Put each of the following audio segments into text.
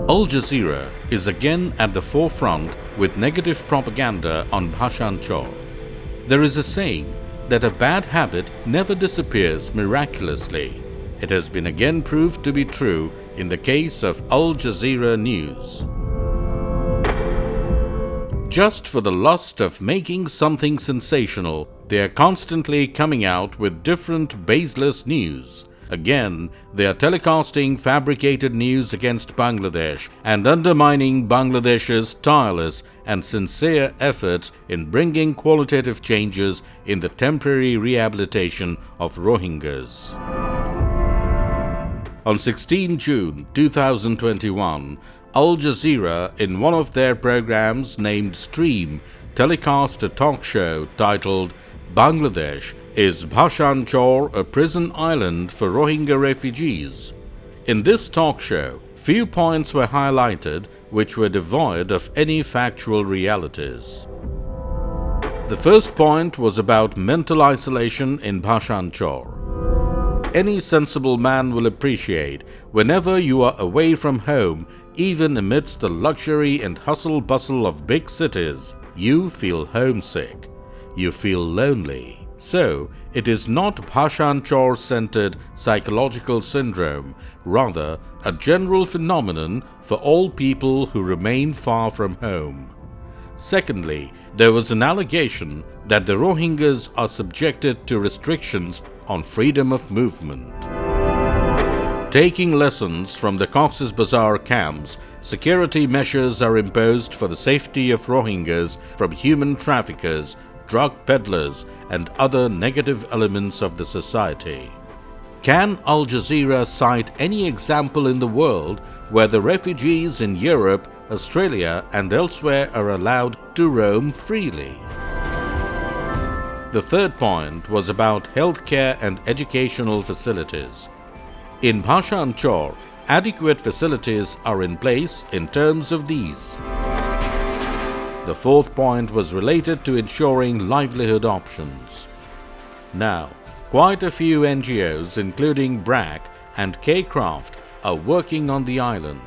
Al Jazeera is again at the forefront with negative propaganda on Bhashan Char. There is a saying that a bad habit never disappears miraculously. It has been again proved to be true in the case of Al Jazeera News. Just for the lust of making something sensational, they are constantly coming out with different baseless news. Again, they are telecasting fabricated news against Bangladesh and undermining Bangladesh's tireless and sincere efforts in bringing qualitative changes in the temporary rehabilitation of Rohingyas. On 16 June 2021, Al Jazeera, in one of their programs named Stream, telecast a talk show titled Bangladesh, Is Bhashan Char a Prison Island for Rohingya Refugees? In this talk show, few points were highlighted which were devoid of any factual realities. The first point was about mental isolation in Bhashan Char. Any sensible man will appreciate whenever you are away from home, even amidst the luxury and hustle-bustle of big cities, you feel homesick. You feel lonely. So, it is not Bhashan Char-centered psychological syndrome, rather a general phenomenon for all people who remain far from home. Secondly, there was an allegation that the Rohingyas are subjected to restrictions on freedom of movement. Taking lessons from the Cox's Bazar camps, security measures are imposed for the safety of Rohingyas from human traffickers, drug peddlers, and other negative elements of the society. Can Al Jazeera cite any example in the world where the refugees in Europe, Australia, and elsewhere are allowed to roam freely? The third point was about healthcare and educational facilities. In Bhashan Char, adequate facilities are in place in terms of these. The fourth point was related to ensuring livelihood options. Now, quite a few NGOs, including BRAC and K-Craft, are working on the island.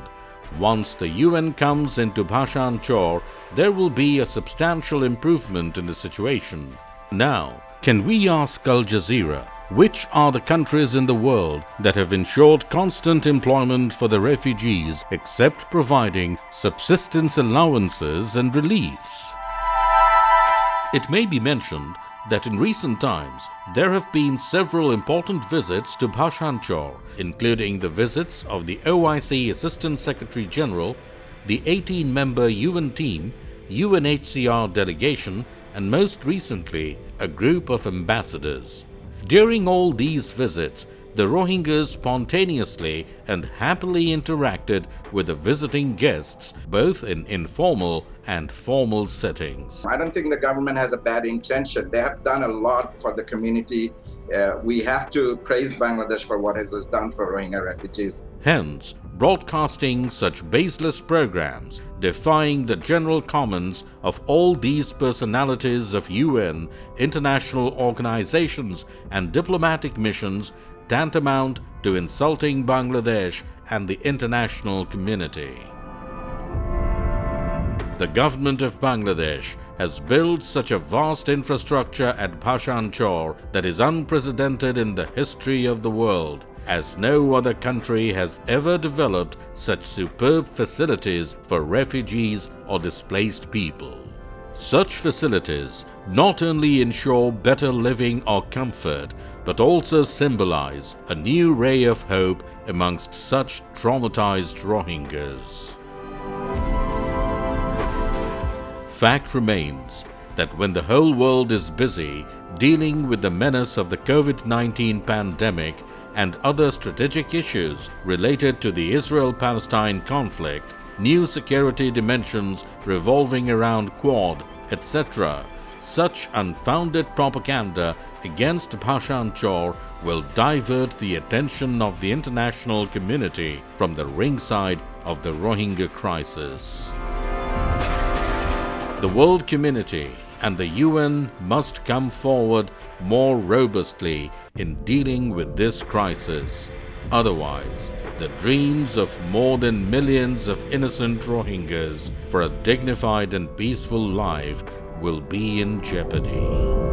Once the UN comes into Bhashan Char, there will be a substantial improvement in the situation. Now, can we ask Al Jazeera, which are the countries in the world that have ensured constant employment for the refugees except providing subsistence allowances and reliefs? It may be mentioned that in recent times there have been several important visits to Bhashan Char, including the visits of the OIC Assistant Secretary General, the 18-member UN team, UNHCR delegation, and most recently a group of ambassadors. During all these visits, the Rohingyas spontaneously and happily interacted with the visiting guests, both in informal and formal settings. I don't think the government has a bad intention. They have done a lot for the community. We have to praise Bangladesh for what it has done for Rohingya refugees. Hence, broadcasting such baseless programs, defying the general comments of all these personalities of UN, international organizations, and diplomatic missions, tantamount to insulting Bangladesh and the international community. The government of Bangladesh has built such a vast infrastructure at Bhashan Char that is unprecedented in the history of the world, as no other country has ever developed such superb facilities for refugees or displaced people. Such facilities not only ensure better living or comfort, but also symbolize a new ray of hope amongst such traumatized Rohingyas. Fact remains that when the whole world is busy dealing with the menace of the COVID-19 pandemic and other strategic issues related to the Israel-Palestine conflict, new security dimensions revolving around Quad, etc., such unfounded propaganda against Bhashan Char will divert the attention of the international community from the ringside of the Rohingya crisis. The world community and the UN must come forward more robustly in dealing with this crisis. Otherwise, the dreams of more than millions of innocent Rohingyas for a dignified and peaceful life will be in jeopardy.